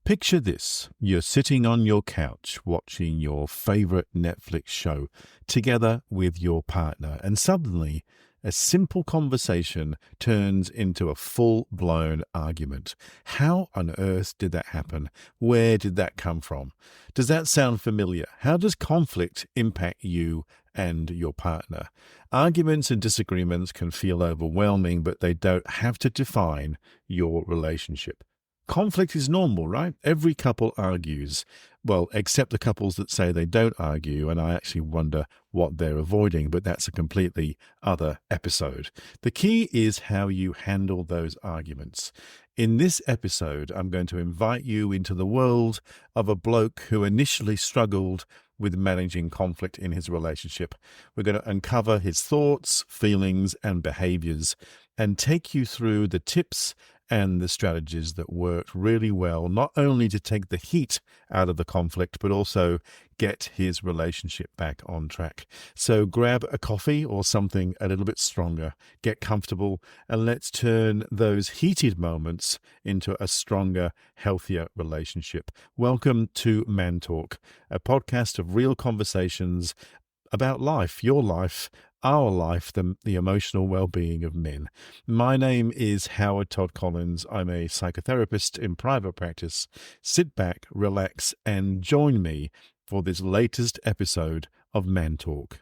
Picture this. You're sitting on your couch watching your favorite Netflix show together with your partner, and suddenly a simple conversation turns into a full-blown argument. How on earth did that happen? Where did that come from? Does that sound familiar? How does conflict impact you and your partner? Arguments and disagreements can feel overwhelming, but they don't have to define your relationship. Conflict is normal, right? Every couple argues. Well, except the couples that say they don't argue, and I actually wonder what they're avoiding, but that's a completely other episode. The key is how you handle those arguments. In this episode, I'm going to invite you into the world of a bloke who initially struggled with managing conflict in his relationship. We're going to uncover his thoughts, feelings, and behaviors, and take you through the tips and the strategies that worked really well, not only to take the heat out of the conflict, but also get his relationship back on track. So grab a coffee or something a little bit stronger, get comfortable, and let's turn those heated moments into a stronger, healthier relationship. Welcome to Man Talk, a podcast of real conversations about life, your life, our life, the emotional well-being of men. My name is Howard Todd-Collins. I'm a psychotherapist in private practice. Sit back, relax, and join me for this latest episode of Man Talk.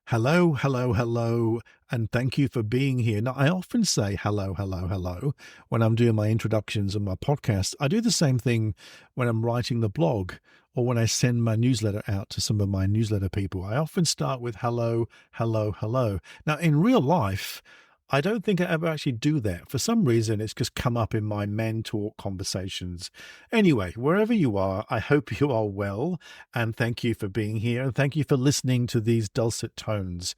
Hello, and thank you for being here. Now, I often say hello when I'm doing my introductions and my podcast. I do the same thing when I'm writing the blog or when I send my newsletter out to some of my newsletter people. I often start with hello. Now, in real life, I don't think I ever actually do that. For some reason, it's just come up in my Man Talk conversations. Anyway, wherever you are, I hope you are well, and thank you for being here, and thank you for listening to these dulcet tones.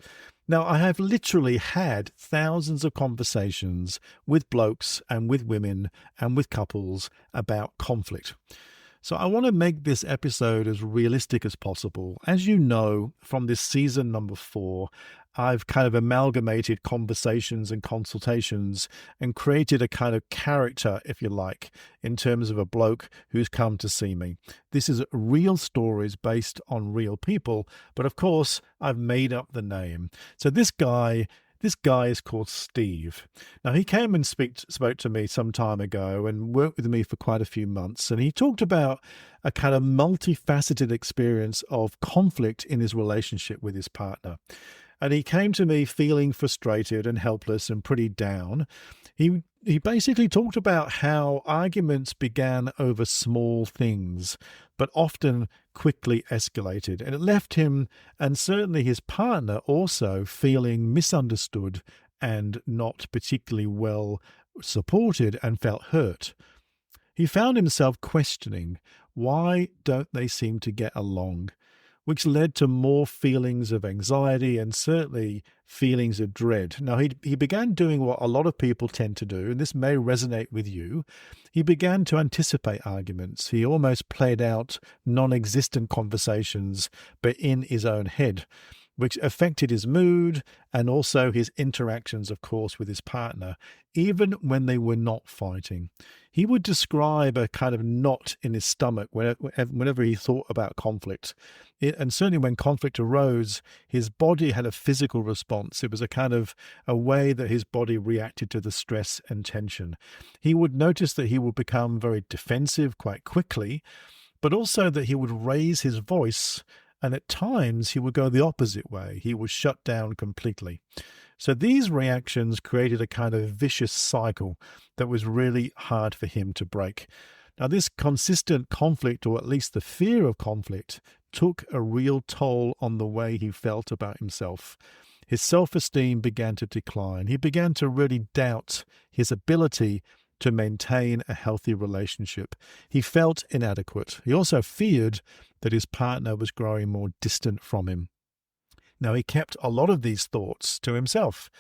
Now, I have literally had thousands of conversations with blokes and with women and with couples about conflict. So I want to make this episode as realistic as possible. As you know, from this season number 4, I've kind of amalgamated conversations and consultations and created a kind of character, if you like, in terms of a bloke who's come to see me. This is real stories based on real people, but of course, I've made up the name. So this guy is called Steve. Now, he came and spoke to me some time ago and worked with me for quite a few months. And he talked about a kind of multifaceted experience of conflict in his relationship with his partner. And he came to me feeling frustrated and helpless and pretty down. He basically talked about how arguments began over small things, but often quickly escalated. And it left him, and certainly his partner, also feeling misunderstood and not particularly well supported, and felt hurt. He found himself questioning, why don't they seem to get along? Which led to more feelings of anxiety and certainly feelings of dread. Now, he began doing what a lot of people tend to do, and this may resonate with you. He began to anticipate arguments. He almost played out non-existent conversations, but in his own head, which affected his mood and also his interactions, of course, with his partner, even when they were not fighting. He would describe a kind of knot in his stomach whenever he thought about conflict. And certainly when conflict arose, his body had a physical response. It was a kind of a way that his body reacted to the stress and tension. He would notice that he would become very defensive quite quickly, but also that he would raise his voice, and at times he would go the opposite way. He would shut down completely. So these reactions created a kind of vicious cycle that was really hard for him to break. Now, this consistent conflict, or at least the fear of conflict, took a real toll on the way he felt about himself. His self-esteem began to decline. He began to really doubt his ability to maintain a healthy relationship. He felt inadequate. He also feared that his partner was growing more distant from him. Now, he kept a lot of these thoughts to himself.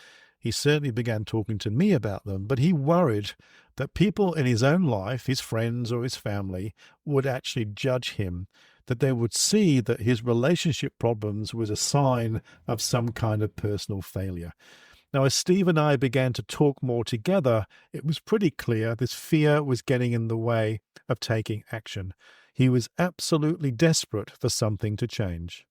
He certainly began talking to me about them, but he worried that people in his own life, his friends or his family, would actually judge him, that they would see that his relationship problems was a sign of some kind of personal failure. Now, as Steve and I began to talk more together, it was pretty clear this fear was getting in the way of taking action. He was absolutely desperate for something to change.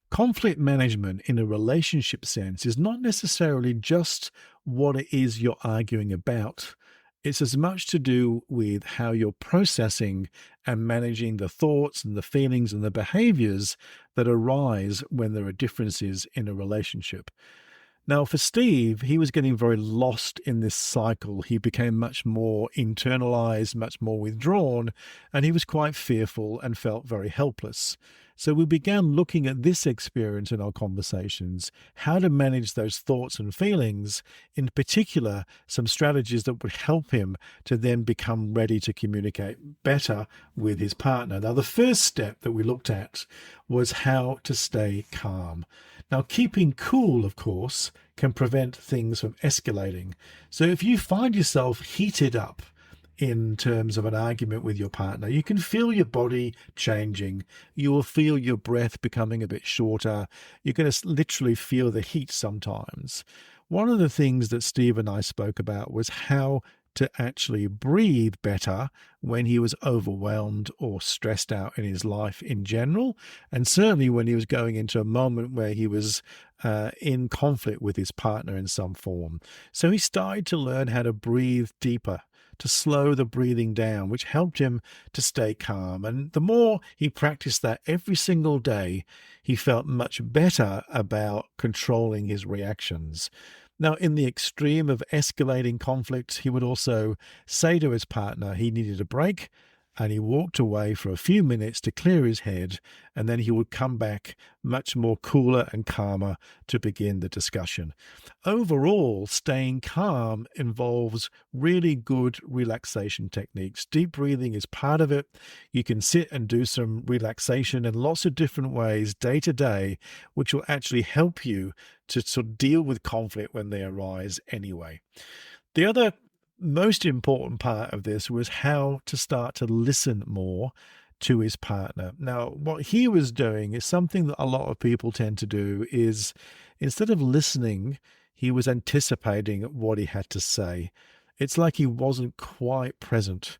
Conflict management in a relationship sense is not necessarily just what it is you're arguing about. It's as much to do with how you're processing and managing the thoughts and the feelings and the behaviors that arise when there are differences in a relationship. Now, for Steve, he was getting very lost in this cycle. He became much more internalized, much more withdrawn, and he was quite fearful and felt very helpless. So we began looking at this experience in our conversations, how to manage those thoughts and feelings, in particular, some strategies that would help him to then become ready to communicate better with his partner. Now, the first step that we looked at was how to stay calm. Now, keeping cool, of course, can prevent things from escalating. So if you find yourself heated up in terms of an argument with your partner, you can feel your body changing. You will feel your breath becoming a bit shorter. You're going to literally feel the heat sometimes. One of the things that Steve and I spoke about was how to actually breathe better when he was overwhelmed or stressed out in his life in general, and certainly when he was going into a moment where he was in conflict with his partner in some form. So he started to learn how to breathe deeper, to slow the breathing down, which helped him to stay calm. And the more he practiced that every single day, he felt much better about controlling his reactions. Now, in the extreme of escalating conflict, he would also say to his partner he needed a break, and he walked away for a few minutes to clear his head, and then he would come back much more cooler and calmer to begin the discussion. Overall, staying calm involves really good relaxation techniques. Deep breathing is part of it. You can sit and do some relaxation in lots of different ways day to day, which will actually help you to sort of deal with conflict when they arise anyway. The other most important part of this was how to start to listen more to his partner. Now, what he was doing is something that a lot of people tend to do is instead of listening, he was anticipating what he had to say. It's like he wasn't quite present.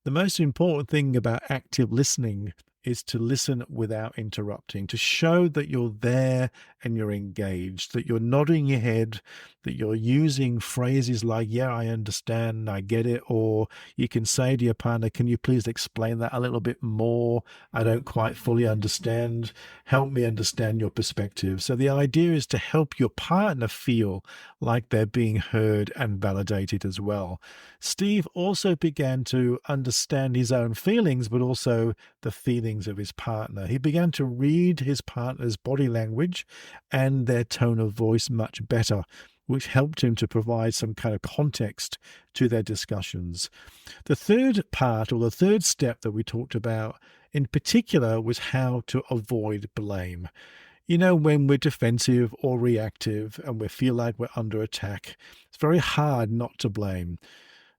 The most important thing about active listening is to listen without interrupting, to show that you're there and you're engaged, that you're nodding your head, that you're using phrases like, yeah, I understand, I get it, or you can say to your partner, can you please explain that a little bit more? I don't quite fully understand. Help me understand your perspective. So the idea is to help your partner feel like they're being heard and validated as well. Steve also began to understand his own feelings, but also the feelings of his partner. He began to read his partner's body language and their tone of voice much better, which helped him to provide some kind of context to their discussions. The third part, or the third step that we talked about in particular, was how to avoid blame. You know, when we're defensive or reactive and we feel like we're under attack, it's very hard not to blame.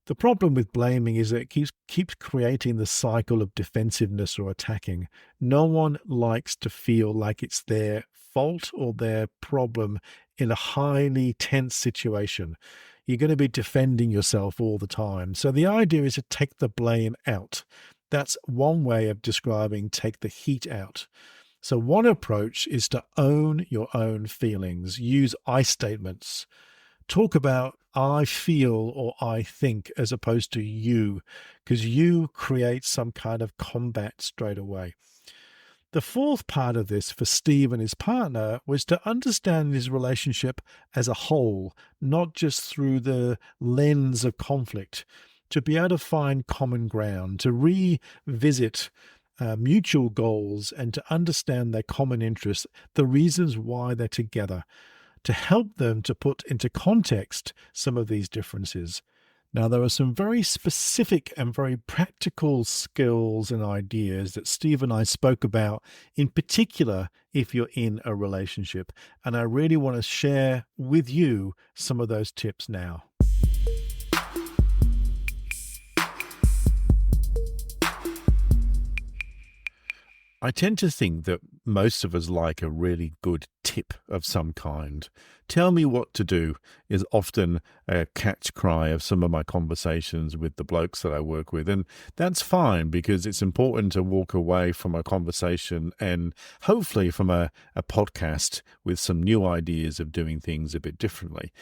The problem with blaming is that it keeps creating the cycle of defensiveness or attacking. No one likes to feel like it's their fault or their problem in a highly tense situation. You're going to be defending yourself all the time. So the idea is to take the blame out. That's one way of describing take the heat out. So one approach is to own your own feelings. Use I statements. Talk about I feel or I think as opposed to you, because you create some kind of combat straight away. The fourth part of this for Steve and his partner was to understand his relationship as a whole, not just through the lens of conflict, to be able to find common ground, to revisit mutual goals and to understand their common interests, the reasons why they're together, to help them to put into context some of these differences. Now, there are some very specific and very practical skills and ideas that Steve and I spoke about, in particular, if you're in a relationship. And I really want to share with you some of those tips now. I tend to think that most of us like a really good tip of some kind. Tell me what to do is often a catch cry of some of my conversations with the blokes that I work with. And that's fine because it's important to walk away from a conversation and hopefully from a podcast with some new ideas of doing things a bit differently.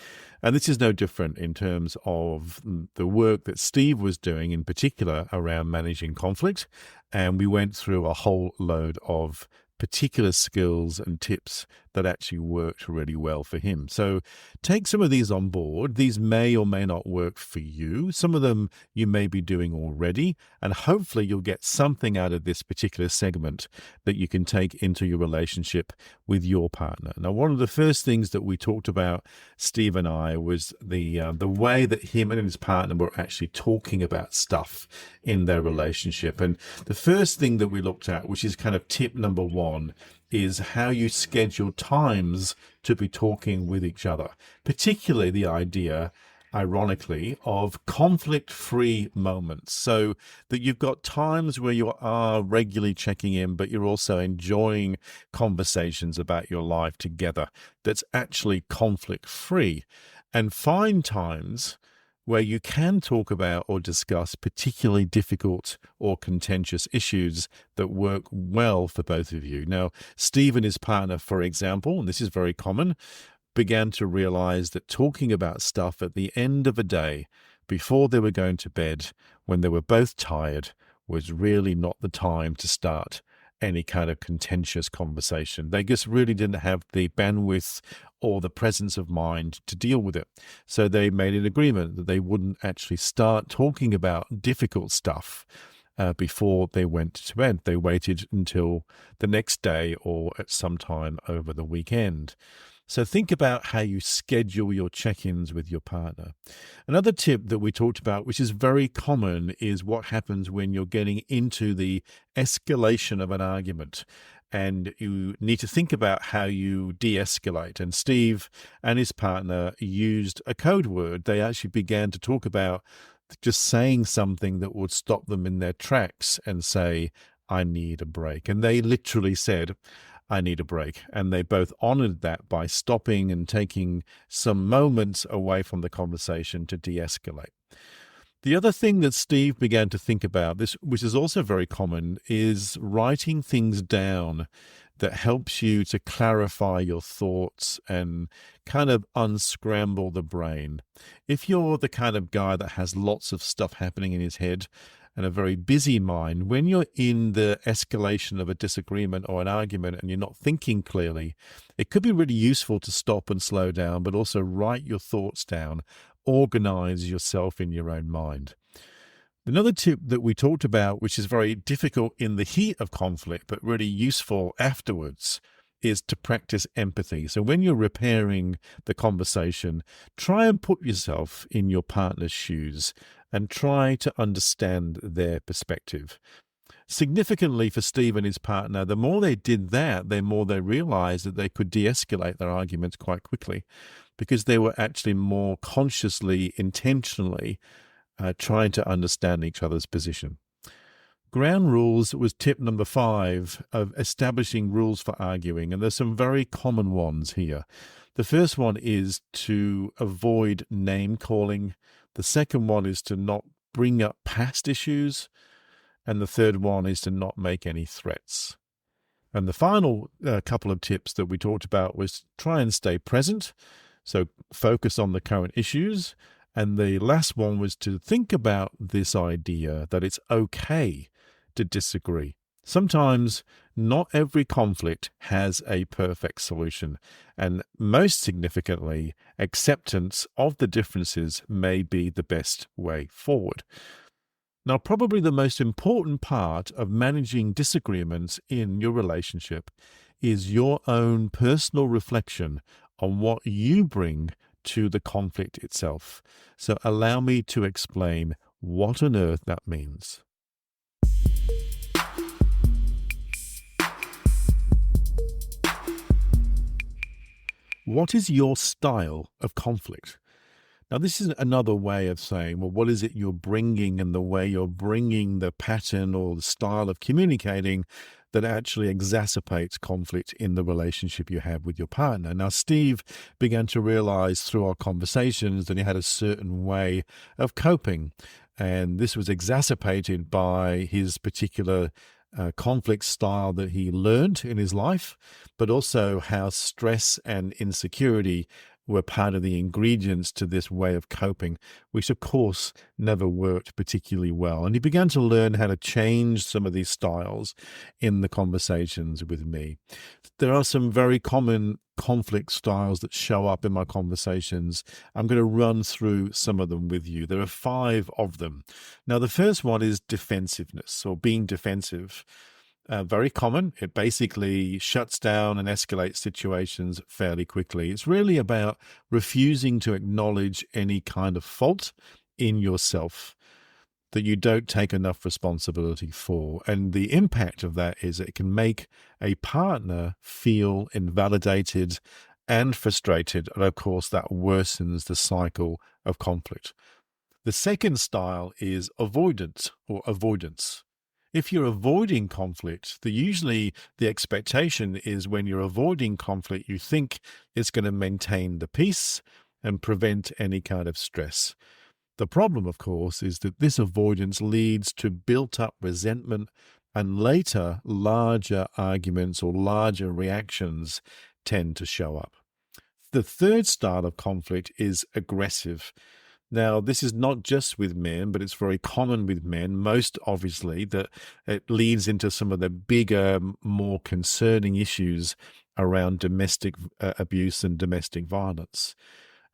And this is no different in terms of the work that Steve was doing, in particular around managing conflict. And we went through a whole load of particular skills and tips that actually worked really well for him. So take some of these on board. These may or may not work for you. Some of them you may be doing already, and hopefully you'll get something out of this particular segment that you can take into your relationship with your partner. Now, one of the first things that we talked about, Steve and I, was the way that him and his partner were actually talking about stuff in their relationship. And the first thing that we looked at, which is kind of tip number one, is how you schedule times to be talking with each other, particularly the idea, ironically, of conflict-free moments. So that you've got times where you are regularly checking in, but you're also enjoying conversations about your life together that's actually conflict-free. And find times where you can talk about or discuss particularly difficult or contentious issues that work well for both of you. Now, Steve and his partner, for example, and this is very common, began to realize that talking about stuff at the end of a day, before they were going to bed, when they were both tired, was really not the time to start any kind of contentious conversation. They just really didn't have the bandwidth or the presence of mind to deal with it. So they made an agreement that they wouldn't actually start talking about difficult stuff before they went to bed. They waited until the next day or at some time over the weekend. So think about how you schedule your check-ins with your partner. Another tip that we talked about, which is very common, is what happens when you're getting into the escalation of an argument. And you need to think about how you de-escalate. And Steve and his partner used a code word. They actually began to talk about just saying something that would stop them in their tracks and say, I need a break. And they literally said, I need a break. And they both honored that by stopping and taking some moments away from the conversation to de-escalate. The other thing that Steve began to think about, this, which is also very common, is writing things down that helps you to clarify your thoughts and kind of unscramble the brain. If you're the kind of guy that has lots of stuff happening in his head and a very busy mind, when you're in the escalation of a disagreement or an argument and you're not thinking clearly, it could be really useful to stop and slow down, but also write your thoughts down, organize yourself in your own mind. Another tip that we talked about, which is very difficult in the heat of conflict, but really useful afterwards, is to practice empathy. So when you're repairing the conversation, try and put yourself in your partner's shoes and try to understand their perspective. Significantly for Steve and his partner, the more they did that, the more they realized that they could de-escalate their arguments quite quickly because they were actually more consciously, intentionally trying to understand each other's position. Ground rules was tip number 5 of establishing rules for arguing, and there's some very common ones here. The first one is to avoid name calling. The second one is to not bring up past issues. And the third one is to not make any threats. And the final couple of tips that we talked about was try and stay present. So focus on the current issues. And the last one was to think about this idea that it's okay to disagree. Sometimes not every conflict has a perfect solution. And most significantly, acceptance of the differences may be the best way forward. Now, probably the most important part of managing disagreements in your relationship is your own personal reflection on what you bring to the conflict itself. So allow me to explain what on earth that means. What is your style of conflict? Now, this is another way of saying, well, what is it you're bringing, and the way you're bringing the pattern or the style of communicating that actually exacerbates conflict in the relationship you have with your partner. Now, Steve began to realize through our conversations that he had a certain way of coping, and this was exacerbated by his particular conflict style that he learned in his life, but also how stress and insecurity were part of the ingredients to this way of coping, which of course never worked particularly well. And he began to learn how to change some of these styles in the conversations with me. There are some very common conflict styles that show up in my conversations. I'm going to run through some of them with you. There are 5 of them. Now, the first one is defensiveness, or being defensive. Very common. It basically shuts down and escalates situations fairly quickly. It's really about refusing to acknowledge any kind of fault in yourself that you don't take enough responsibility for. And the impact of that is it can make a partner feel invalidated and frustrated. And of course, that worsens the cycle of conflict. The second style is avoidance or avoidance. If you're avoiding conflict, usually the expectation is when you're avoiding conflict, you think it's going to maintain the peace and prevent any kind of stress. The problem, of course, is that this avoidance leads to built-up resentment, and later larger arguments or larger reactions tend to show up. The third style of conflict is aggressive. Now, this is not just with men, but it's very common with men, most obviously, that it leads into some of the bigger, more concerning issues around domestic abuse and domestic violence.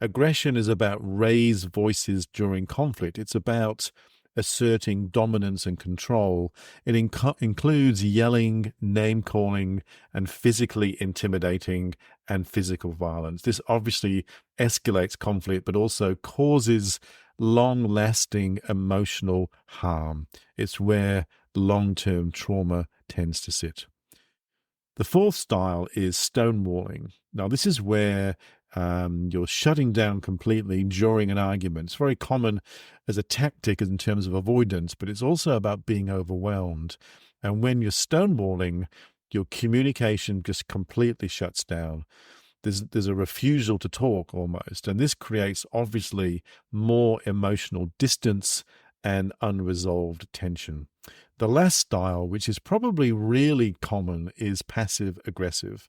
Aggression is about raised voices during conflict. It's about asserting dominance and control. It includes yelling, name-calling, and physically intimidating and physical violence. This obviously escalates conflict, but also causes long-lasting emotional harm. It's where long-term trauma tends to sit. The fourth style is stonewalling. Now, this is where you're shutting down completely during an argument. It's very common as a tactic in terms of avoidance, but it's also about being overwhelmed. And when you're stonewalling, your communication just completely shuts down. There's a refusal to talk almost, and this creates obviously more emotional distance and unresolved tension. The last style, which is probably really common, is passive aggressive.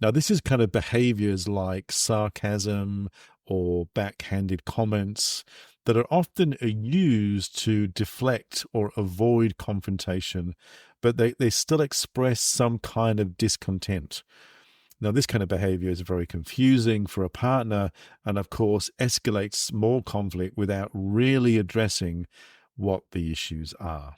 Now, this is kind of behaviors like sarcasm or backhanded comments that are often used to deflect or avoid confrontation, but they still express some kind of discontent. Now, this kind of behavior is very confusing for a partner and, of course, escalates more conflict without really addressing what the issues are.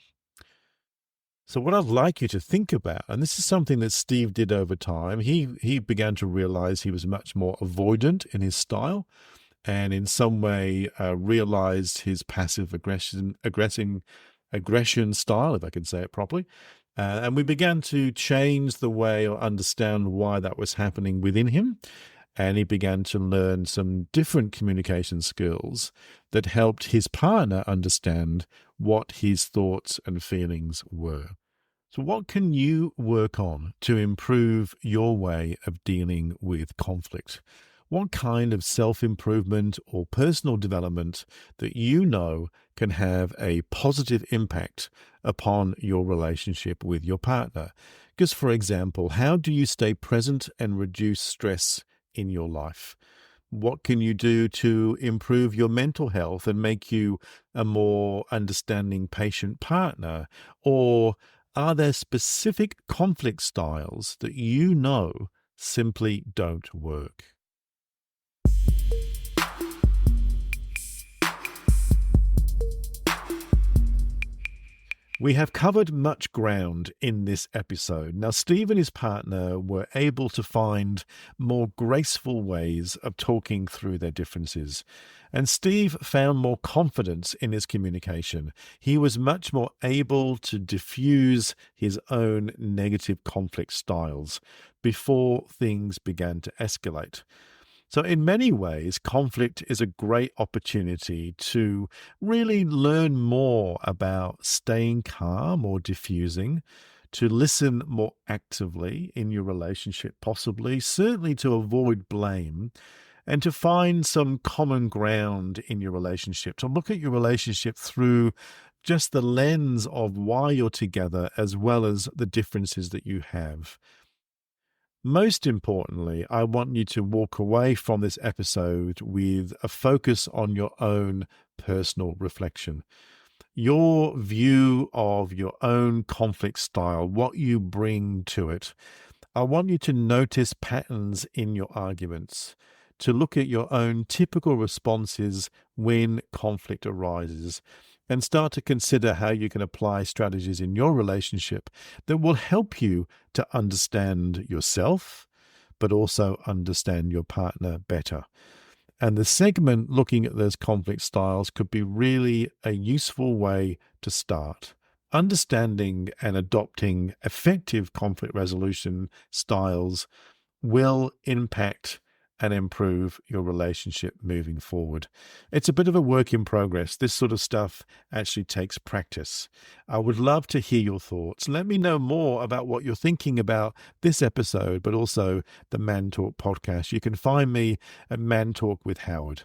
So what I'd like you to think about, and this is something that Steve did over time, he began to realize he was much more avoidant in his style, and in some way realized his passive aggression style, if I can say it properly. And we began to change the way or understand why that was happening within him. And he began to learn some different communication skills that helped his partner understand what his thoughts and feelings were. So what can you work on to improve your way of dealing with conflict? What kind of self-improvement or personal development that you know can have a positive impact upon your relationship with your partner? Because, for example, how do you stay present and reduce stress in your life? What can you do to improve your mental health and make you a more understanding, patient partner? Or are there specific conflict styles that you know simply don't work? We have covered much ground in this episode. Now, Steve and his partner were able to find more graceful ways of talking through their differences. And Steve found more confidence in his communication. He was much more able to diffuse his own negative conflict styles before things began to escalate. So, in many ways, conflict is a great opportunity to really learn more about staying calm or diffusing, to listen more actively in your relationship, possibly, certainly to avoid blame, and to find some common ground in your relationship, to look at your relationship through just the lens of why you're together as well as the differences that you have. Most importantly, I want you to walk away from this episode with a focus on your own personal reflection. Your view of your own conflict style, what you bring to it. I want you to notice patterns in your arguments, to look at your own typical responses when conflict arises, and start to consider how you can apply strategies in your relationship that will help you to understand yourself, but also understand your partner better. And the segment looking at those conflict styles could be really a useful way to start. Understanding and adopting effective conflict resolution styles will impact and improve your relationship moving forward. It's a bit of a work in progress. This sort of stuff actually takes practice. I would love to hear your thoughts. Let me know more about what you're thinking about this episode, but also the Man Talk podcast. You can find me at Man Talk with Howard.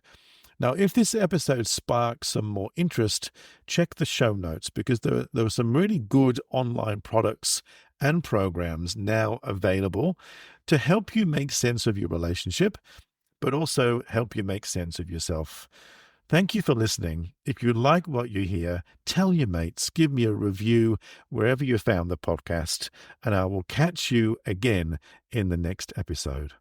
Now, if this episode sparks some more interest, check the show notes because there are some really good online products and programs now available to help you make sense of your relationship, but also help you make sense of yourself. Thank you for listening. If you like what you hear, tell your mates, give me a review wherever you found the podcast, and I will catch you again in the next episode.